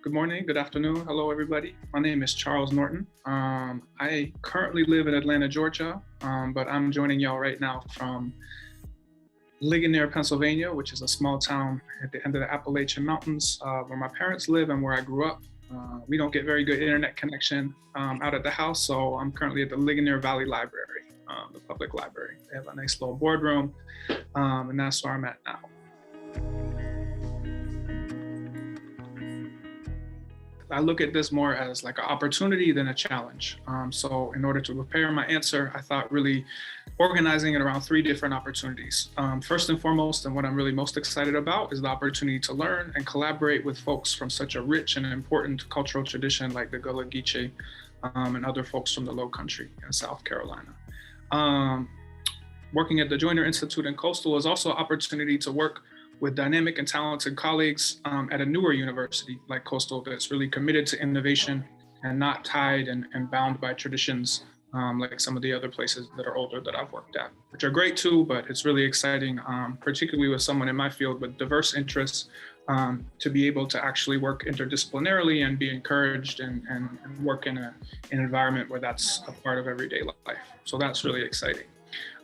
Good morning, good afternoon. Hello, everybody. My name is Charles Norton. I currently live in Atlanta, Georgia, but I'm joining y'all right now from Ligonier, Pennsylvania, which is a small town at the end of the Appalachian Mountains, where my parents live and where I grew up. We don't get very good internet connection out at the house, so I'm currently at the Ligonier Valley Library, the public library. They have a nice little boardroom, and that's where I'm at now. I look at this more as like an opportunity than a challenge. So in order to prepare my answer, I thought really organizing it around three different opportunities. First and foremost, and what I'm really most excited about is the opportunity to learn and collaborate with folks from such a rich and important cultural tradition like the Gullah and other folks from the Low Country in South Carolina. Working at the Joyner Institute in Coastal is also an opportunity to work with dynamic and talented colleagues at a newer university like Coastal that's really committed to innovation and not tied and bound by traditions like some of the other places that are older that I've worked at, which are great too, but it's really exciting, particularly with someone in my field with diverse interests, to be able to actually work interdisciplinarily and be encouraged and work in an environment where that's a part of everyday life. So that's really exciting.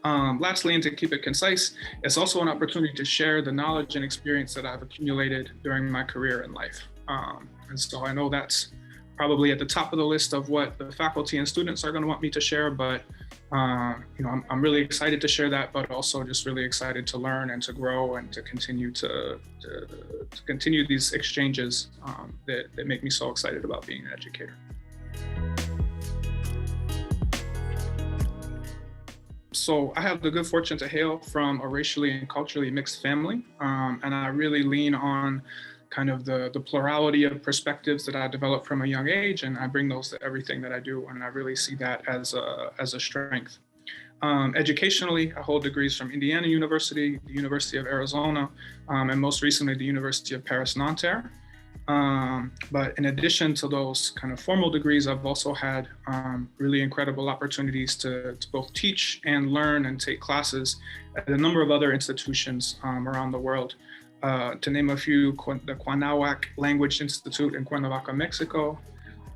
Lastly, and to keep it concise, it's also an opportunity to share the knowledge and experience that I've accumulated during my career in life. And so I know that's probably at the top of the list of what the faculty and students are going to want me to share, but I'm really excited to share that, but also just really excited to learn and to grow and to continue to continue these exchanges that make me so excited about being an educator. So I have the good fortune to hail from a racially and culturally mixed family, and I really lean on kind of the plurality of perspectives that I developed from a young age, and I bring those to everything that I do, and I really see that as a strength. Educationally, I hold degrees from Indiana University, the University of Arizona, and most recently the University of Paris-Nanterre. But in addition to those kind of formal degrees, I've also had really incredible opportunities to both teach and learn and take classes at a number of other institutions around the world. To name a few, the Quanahuac Language Institute in Cuernavaca, Mexico.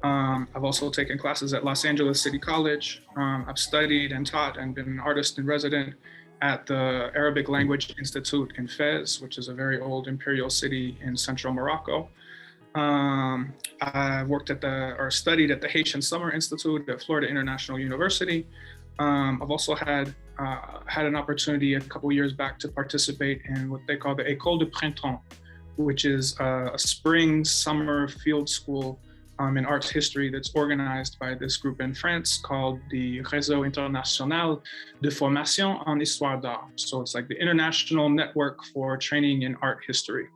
I've also taken classes at Los Angeles City College. I've studied and taught and been an artist in resident at the Arabic Language Institute in Fez, which is a very old imperial city in central Morocco. I worked studied at the Haitian Summer Institute at Florida International University. I've also had an opportunity a couple years back to participate in what they call the École de Printemps, which is a spring summer field school in arts history that's organized by this group in France called the Réseau International de Formation en Histoire d'Art. So it's like the international network for training in art history.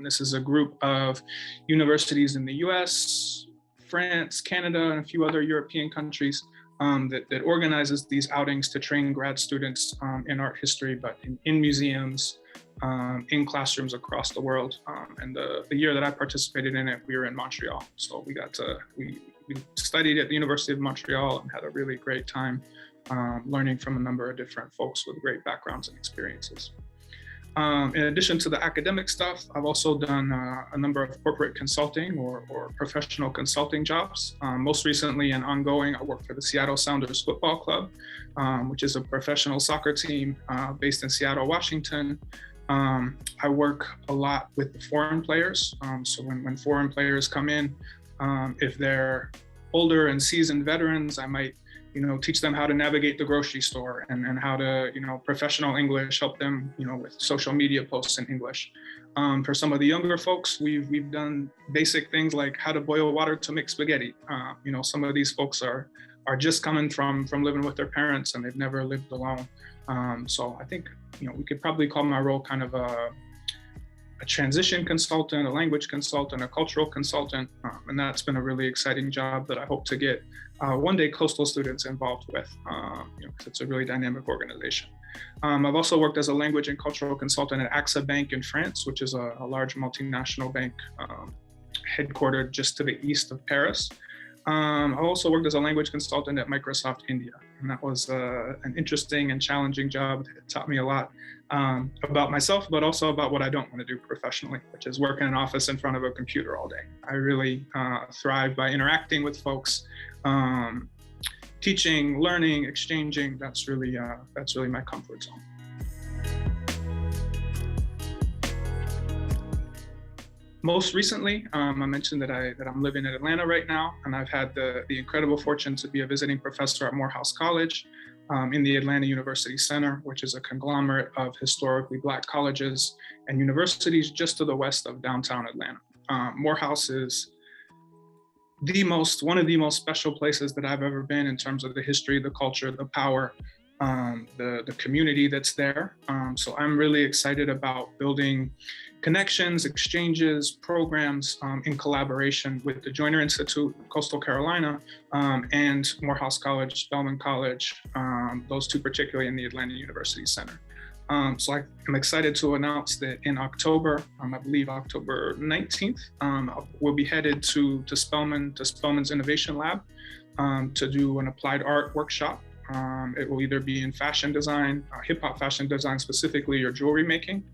This is a group of universities in the US, France, Canada, and a few other European countries that organizes these outings to train grad students in art history, but in museums, in classrooms across the world. And the year that I participated in it, we were in Montreal. So we studied at the University of Montreal and had a really great time learning from a number of different folks with great backgrounds and experiences. In addition to the academic stuff, I've also done a number of corporate consulting or professional consulting jobs. Most recently and ongoing, I work for the Seattle Sounders Football Club, which is a professional soccer team based in Seattle, Washington. I work a lot with the foreign players. So when foreign players come in, if they're older and seasoned veterans, I might teach them how to navigate the grocery store and how to, professional English, help them, with social media posts in English. For some of the younger folks, we've done basic things like how to boil water to make spaghetti. Some of these folks are just coming from living with their parents and they've never lived alone. So I think, we could probably call my role kind of a transition consultant, a language consultant, a cultural consultant, and that's been a really exciting job that I hope to get one day Coastal students involved with, because it's a really dynamic organization. I've also worked as a language and cultural consultant at AXA Bank in France, which is a large multinational bank headquartered just to the east of Paris. I also worked as a language consultant at Microsoft India. And that was an interesting and challenging job. It taught me a lot about myself, but also about what I don't want to do professionally, which is work in an office in front of a computer all day. I really thrive by interacting with folks, teaching, learning, exchanging. That's really my comfort zone. Most recently, I mentioned that I'm living in Atlanta right now, and I've had the incredible fortune to be a visiting professor at Morehouse College in the Atlanta University Center, which is a conglomerate of historically Black colleges and universities just to the west of downtown Atlanta. Morehouse is one of the most special places that I've ever been in terms of the history, the culture, the power, the community that's there. So I'm really excited about building connections, exchanges, programs in collaboration with the Joyner Institute, Coastal Carolina, and Morehouse College, Spelman College, those two particularly in the Atlanta University Center. So I'm excited to announce that in October, I believe October 19th, we'll be headed to Spelman's Innovation Lab to do an applied art workshop. It will either be in fashion design, hip hop fashion design specifically, or jewelry making.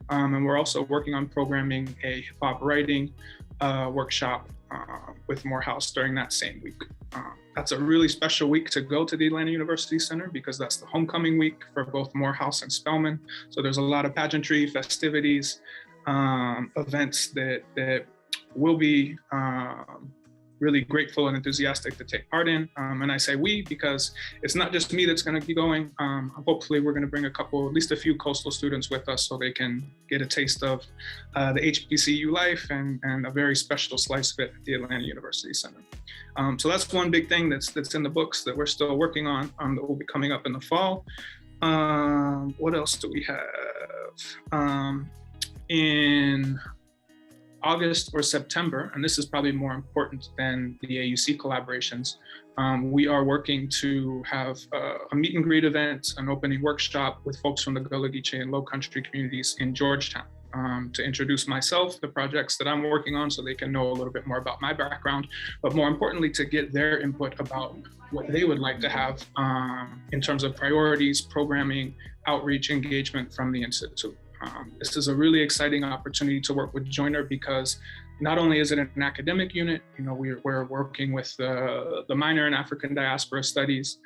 And we're also working on programming a hip hop writing workshop with Morehouse during that same week. That's a really special week to go to the Atlanta University Center because that's the homecoming week for both Morehouse and Spelman. So there's a lot of pageantry, festivities, events that will be really grateful and enthusiastic to take part in. And I say we because it's not just me that's going to be going. Hopefully we're going to bring at least a few coastal students with us so they can get a taste of the HBCU life and a very special slice of it at the Atlanta University Center. So that's one big thing that's in the books that we're still working on that will be coming up in the fall. What else do we have? In August or September, and this is probably more important than the AUC collaborations, we are working to have a meet and greet event, an opening workshop with folks from the Gullah, and Low Country communities in Georgetown to introduce myself, the projects that I'm working on so they can know a little bit more about my background, but more importantly, to get their input about what they would like to have in terms of priorities, programming, outreach, engagement from the Institute. This is a really exciting opportunity to work with Joyner because not only is it an academic unit, we're working with the minor in African Diaspora Studies,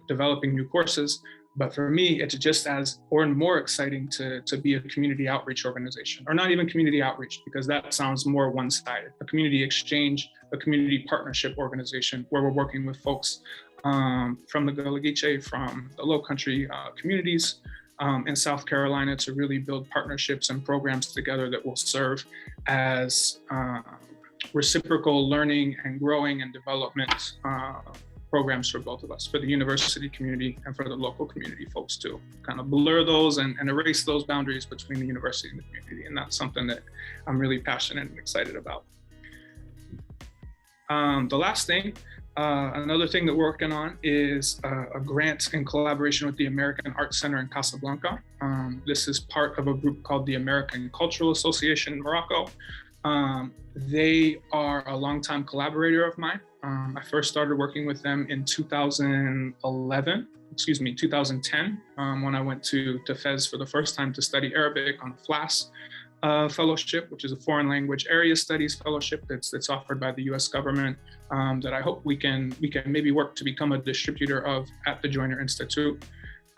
developing new courses, but for me, it's just as or more exciting to be a community outreach organization, or not even community outreach, because that sounds more one-sided, a community exchange, a community partnership organization where we're working with folks from the Gullah, from the Low Country communities, in South Carolina to really build partnerships and programs together that will serve as reciprocal learning and growing and development programs for both of us, for the university community and for the local community folks to kind of blur those and erase those boundaries between the university and the community. And that's something that I'm really passionate and excited about. The last thing, another thing that we're working on is a grant in collaboration with the American Art Center in Casablanca. This is part of a group called the American Cultural Association in Morocco. They are a longtime collaborator of mine. I first started working with them in 2010, when I went to Fez for the first time to study Arabic on a FLAS fellowship, which is a foreign language area studies fellowship that's offered by the US government, that I hope we can maybe work to become a distributor of at the Joyner Institute.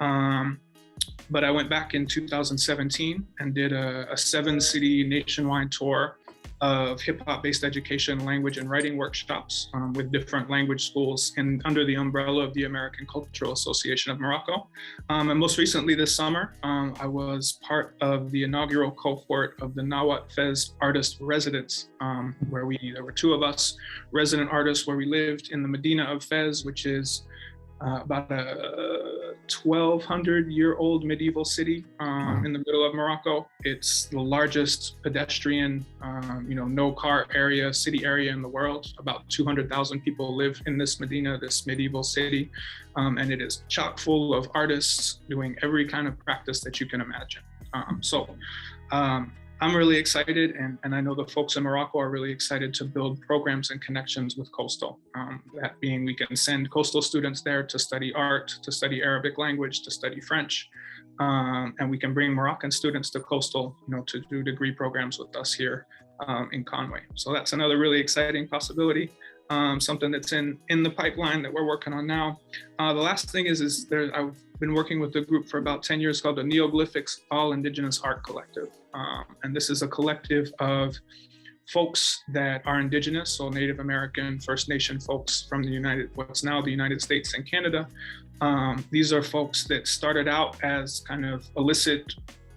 But I went back in 2017 and did a 7-city nationwide tour of hip-hop based education, language and writing workshops with different language schools under the umbrella of the American Cultural Association of Morocco. And most recently this summer, I was part of the inaugural cohort of the Nawat Fez Artist Residence, where there were 2 of us resident artists, where we lived in the Medina of Fez, which is about a 1,200-year-old medieval city in the middle of Morocco. It's the largest pedestrian, no-car area, city area in the world. About 200,000 people live in this Medina, this medieval city, and it is chock full of artists doing every kind of practice that you can imagine. So I'm really excited, and I know the folks in Morocco are really excited to build programs and connections with Coastal. That being, we can send Coastal students there to study art, to study Arabic language, to study French, and we can bring Moroccan students to Coastal, to do degree programs with us here in Conway. So that's another really exciting possibility. Something that's in the pipeline that we're working on now. The last thing is I've been working with a group for about 10 years called the Neoglyphics All Indigenous Art Collective. And this is a collective of folks that are indigenous, so Native American, First Nation folks from what's now the United States and Canada. These are folks that started out as kind of illicit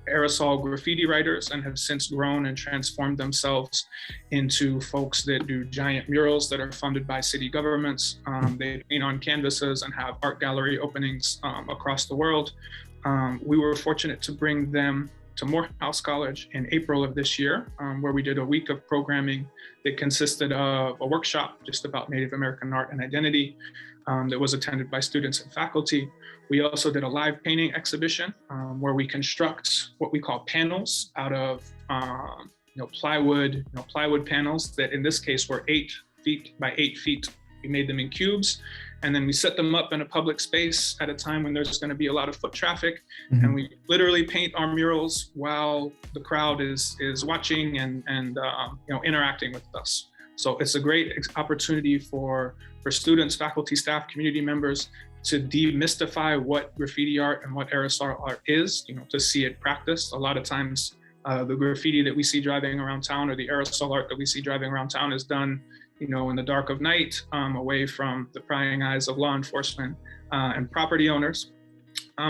aerosol graffiti writers and have since grown and transformed themselves into folks that do giant murals that are funded by city governments. They paint on canvases and have art gallery openings across the world. We were fortunate to bring them to Morehouse College in April of this year, where we did a week of programming that consisted of a workshop just about Native American art and identity that was attended by students and faculty. We also did a live painting exhibition where we construct what we call panels out of plywood, plywood panels that in this case were 8 feet by 8 feet. We made them in cubes, and then we set them up in a public space at a time when there's going to be a lot of foot traffic. Mm-hmm. And we literally paint our murals while the crowd is watching and interacting with us. So it's a great opportunity for students, faculty, staff, community members to demystify what graffiti art and what aerosol art is, to see it practiced. A lot of times the graffiti that we see driving around town or the aerosol art that we see driving around town is done, in the dark of night, away from the prying eyes of law enforcement and property owners.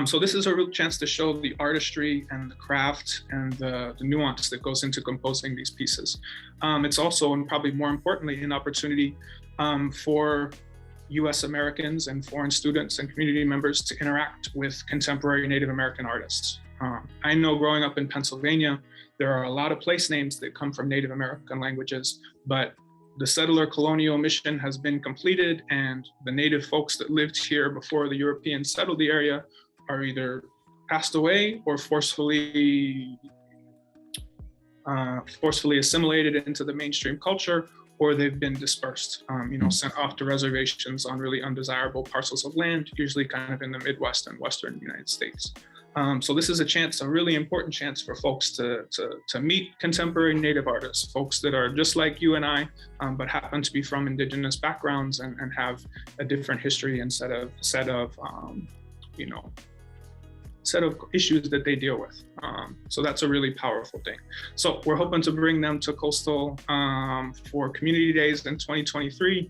So this is a real chance to show the artistry and the craft and the nuance that goes into composing these pieces. It's also, and probably more importantly, an opportunity for US Americans and foreign students and community members to interact with contemporary Native American artists. I know growing up in Pennsylvania, there are a lot of place names that come from Native American languages, but the settler colonial mission has been completed, and the Native folks that lived here before the Europeans settled the area are either passed away or forcefully assimilated into the mainstream culture, or they've been dispersed, sent off to reservations on really undesirable parcels of land, usually kind of in the Midwest and Western United States. So this is a really important chance for folks to meet contemporary Native artists, folks that are just like you and I, but happen to be from indigenous backgrounds and have a different history and set of issues that they deal with. So that's a really powerful thing. So we're hoping to bring them to Coastal for community days in 2023,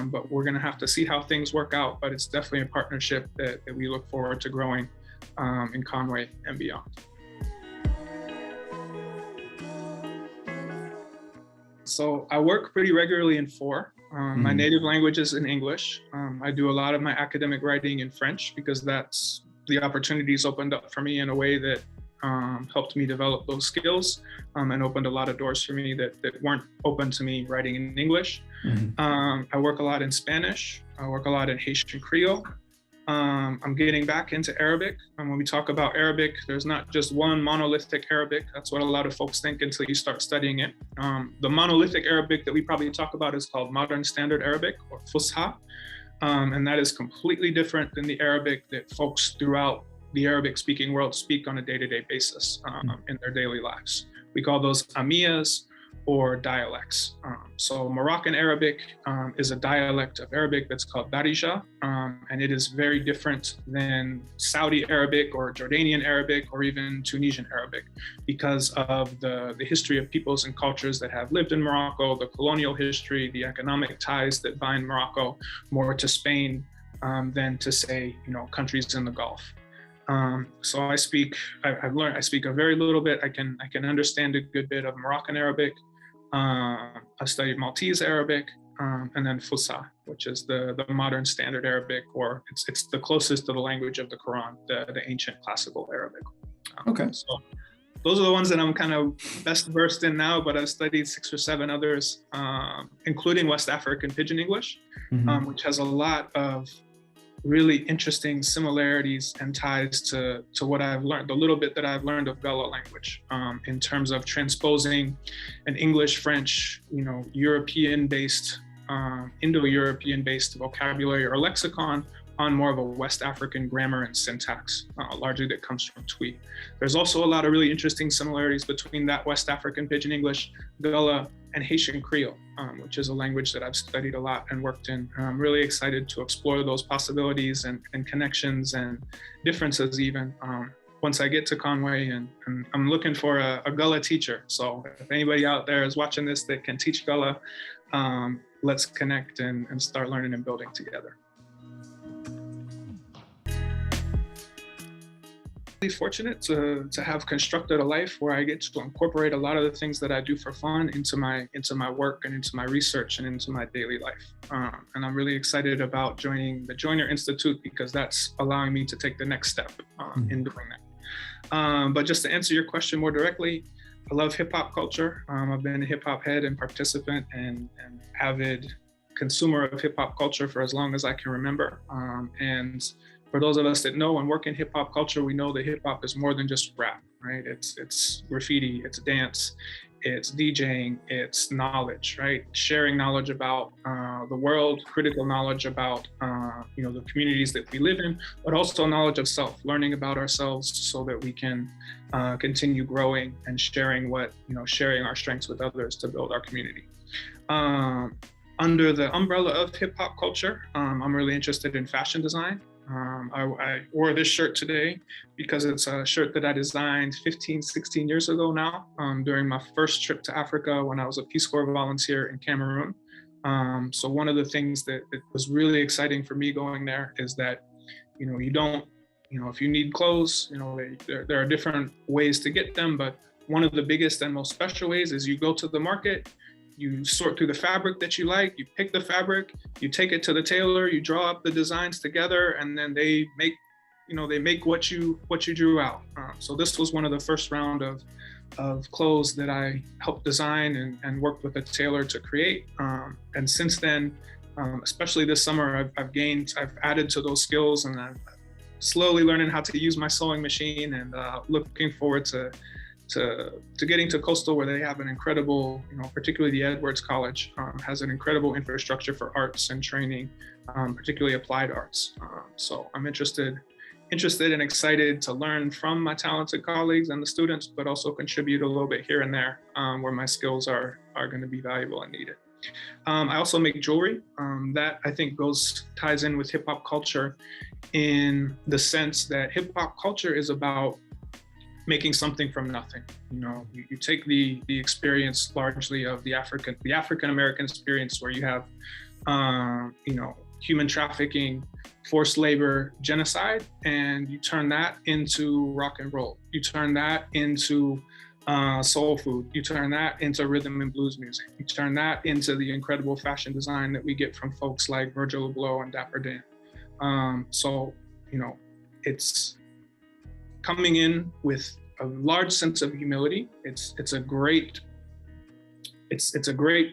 but we're gonna have to see how things work out, but it's definitely a partnership that we look forward to growing in Conway and beyond. So I work pretty regularly in 4. My native language is in English. I do a lot of my academic writing in French because that's the opportunities opened up for me in a way that helped me develop those skills and opened a lot of doors for me that weren't open to me writing in English. Mm-hmm. I work a lot in Spanish. I work a lot in Haitian Creole. I'm getting back into Arabic. And when we talk about Arabic, there's not just one monolithic Arabic. That's what a lot of folks think until you start studying it. The monolithic Arabic that we probably talk about is called Modern Standard Arabic, or Fusha. And that is completely different than the Arabic that folks throughout the Arabic-speaking world speak on a day-to-day basis in their daily lives. We call those amiyas or dialects. So Moroccan Arabic is a dialect of Arabic that's called Darija, and it is very different than Saudi Arabic or Jordanian Arabic or even Tunisian Arabic because of the history of peoples and cultures that have lived in Morocco, the colonial history, the economic ties that bind Morocco more to Spain than to, say, countries in the Gulf. So I speak a very little bit. I can understand a good bit of Moroccan Arabic. I studied Maltese Arabic, and then Fusha, which is the modern standard Arabic, or it's the closest to the language of the Quran, the ancient classical Arabic. Okay. So those are the ones that I'm kind of best versed in now, but I've studied 6 or 7 others, including West African Pidgin English, which has a lot of really interesting similarities and ties to what I've learned, the little bit that I've learned of Gullah language, in terms of transposing an English, French, European-based, Indo-European-based vocabulary or lexicon on more of a West African grammar and syntax, largely that comes from Twi. There's also a lot of really interesting similarities between that West African Pidgin English, Gullah, and Haitian Creole, which is a language that I've studied a lot and worked in. I'm really excited to explore those possibilities and connections and differences even once I get to Conway, and I'm looking for a Gullah teacher. So if anybody out there is watching this that can teach Gullah, let's connect and start learning and building together. Fortunate to have constructed a life where I get to incorporate a lot of the things that I do for fun into my work and into my research and into my daily life. And I'm really excited about joining the Joyner Institute because that's allowing me to take the next step in doing that. But just to answer your question more directly, I love hip hop culture. I've been a hip hop head and participant and avid consumer of hip hop culture for as long as I can remember. And for those of us that know and work in hip hop culture, we know that hip hop is more than just rap, right? It's graffiti, it's dance, it's DJing, it's knowledge, right? Sharing knowledge about the world, critical knowledge about the communities that we live in, but also knowledge of self, learning about ourselves so that we can continue growing and sharing sharing our strengths with others to build our community. Under the umbrella of hip hop culture, I'm really interested in fashion design. I wore this shirt today because it's a shirt that I designed 16 years ago now, during my first trip to Africa when I was a Peace Corps volunteer in Cameroon. So one of the things that was really exciting for me going there is that, you don't, if you need clothes, there are different ways to get them, but one of the biggest and most special ways is you go to the market, you sort through the fabric that you like, you pick the fabric, you take it to the tailor, you draw up the designs together, and then they make what you drew out. So this was one of the first round of clothes that I helped design and worked with a tailor to create. And since then, especially this summer, I've added to those skills, and I'm slowly learning how to use my sewing machine, and looking forward to getting to Coastal, where they have an incredible, particularly the Edwards College has an incredible infrastructure for arts and training, particularly applied arts. So I'm interested and excited to learn from my talented colleagues and the students, but also contribute a little bit here and there where my skills are going to be valuable and needed. I also make jewelry that I think ties in with hip hop culture in the sense that hip hop culture is about making something from nothing. You take the experience largely of the African American experience, where you have human trafficking, forced labor, genocide, and you turn that into rock and roll. You turn that into soul food. You turn that into rhythm and blues music. You turn that into the incredible fashion design that we get from folks like Virgil Abloh and Dapper Dan. So it's coming in with a large sense of humility. It's a great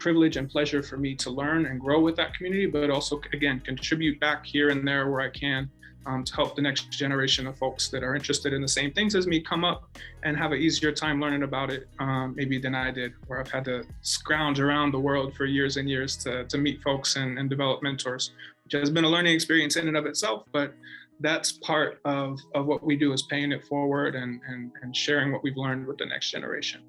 privilege and pleasure for me to learn and grow with that community, but also, again, contribute back here and there where I can to help the next generation of folks that are interested in the same things as me come up and have an easier time learning about it maybe than I did, where I've had to scrounge around the world for years and years to meet folks and develop mentors, which has been a learning experience in and of itself, but that's part of what we do, is paying it forward and sharing what we've learned with the next generation.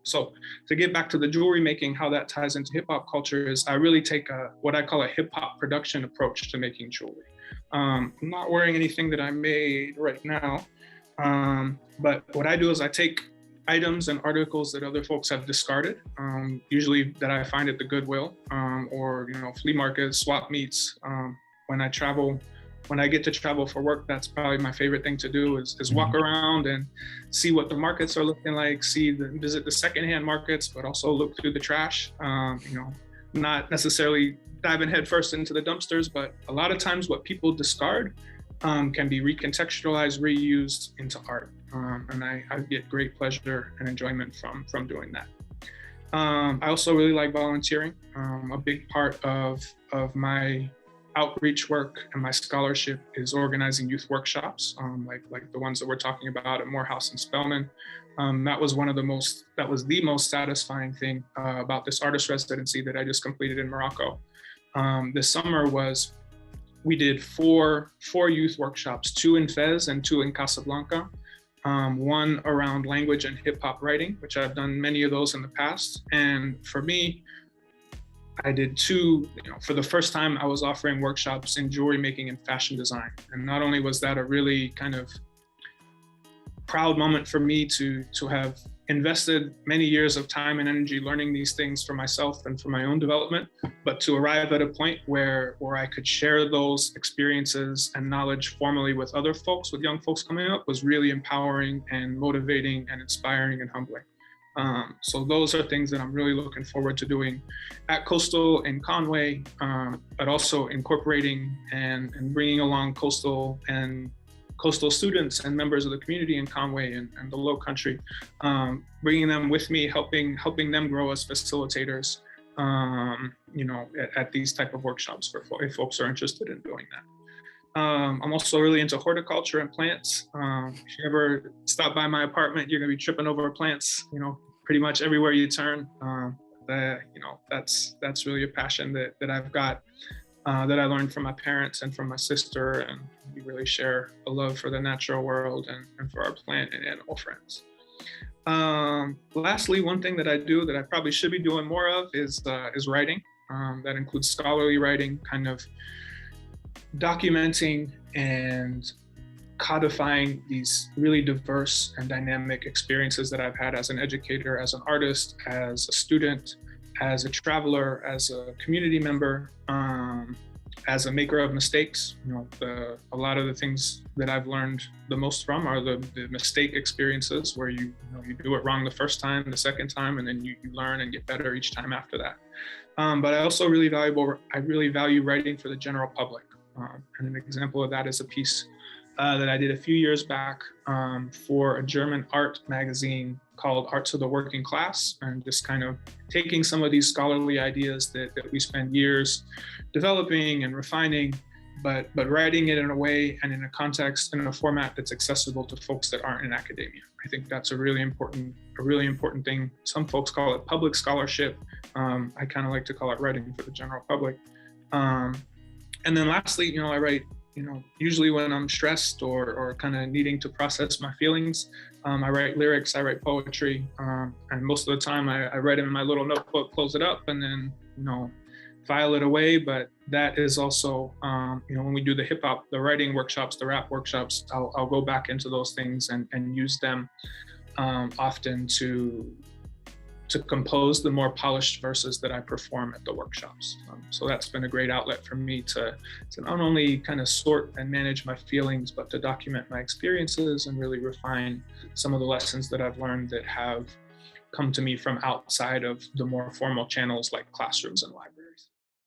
So to get back to the jewelry making, how that ties into hip hop culture is I really take what I call a hip hop production approach to making jewelry. I'm not wearing anything that I made right now, but what I do is I take items and articles that other folks have discarded, usually that I find at the Goodwill or flea markets, swap meets. When I get to travel for work, that's probably my favorite thing to do is walk around and see what the markets are looking like, visit the secondhand markets, but also look through the trash. Not necessarily diving headfirst into the dumpsters, but a lot of times what people discard can be recontextualized, reused into art. And I get great pleasure and enjoyment from doing that. I also really like volunteering. A big part of my outreach work and my scholarship is organizing youth workshops, like the ones that we're talking about at Morehouse and Spelman. That was the most satisfying thing about this artist residency that I just completed in Morocco. This summer we did four youth workshops, 2 in Fez and 2 in Casablanca. One around language and hip hop writing, which I've done many of those in the past. And for me, I did 2, for the first time I was offering workshops in jewelry making and fashion design. And not only was that a really kind of proud moment for me to have invested many years of time and energy learning these things for myself and for my own development, but to arrive at a point where I could share those experiences and knowledge formally with other folks, with young folks coming up, was really empowering and motivating and inspiring and humbling. So those are things that I'm really looking forward to doing at Coastal in Conway, but also incorporating and bringing along coastal students and members of the community in Conway and the Low Country, bringing them with me, helping them grow as facilitators, at these type of workshops if folks are interested in doing that. I'm also really into horticulture and plants. If you ever stop by my apartment, you're gonna be tripping over plants, pretty much everywhere you turn. That's really a passion that I've got, that I learned from my parents and from my sister, and we really share a love for the natural world and for our plant and animal friends. Lastly, one thing that I do that I probably should be doing more of is writing. That includes scholarly writing, kind of documenting and codifying these really diverse and dynamic experiences that I've had as an educator, as an artist, as a student, as a traveler, as a community member, as a maker of mistakes. A lot of the things that I've learned the most from are the mistake experiences where you do it wrong the first time, the second time, and then you learn and get better each time after that. But I also really value writing for the general public. And an example of that is a piece that I did a few years back for a German art magazine called Arts of the Working Class, and just kind of taking some of these scholarly ideas that we spend years developing and refining, but writing it in a way and in a context and in a format that's accessible to folks that aren't in academia. I think that's a really important thing. Some folks call it public scholarship. I kind of like to call it writing for the general public. And then lastly, I write, usually when I'm stressed or kind of needing to process my feelings, I write lyrics, I write poetry, and most of the time I write them in my little notebook, close it up, and then, file it away. But that is also, when we do the writing workshops, the rap workshops, I'll go back into those things and use them often to compose the more polished verses that I perform at the workshops. So that's been a great outlet for me to not only kind of sort and manage my feelings, but to document my experiences and really refine some of the lessons that I've learned that have come to me from outside of the more formal channels like classrooms and libraries.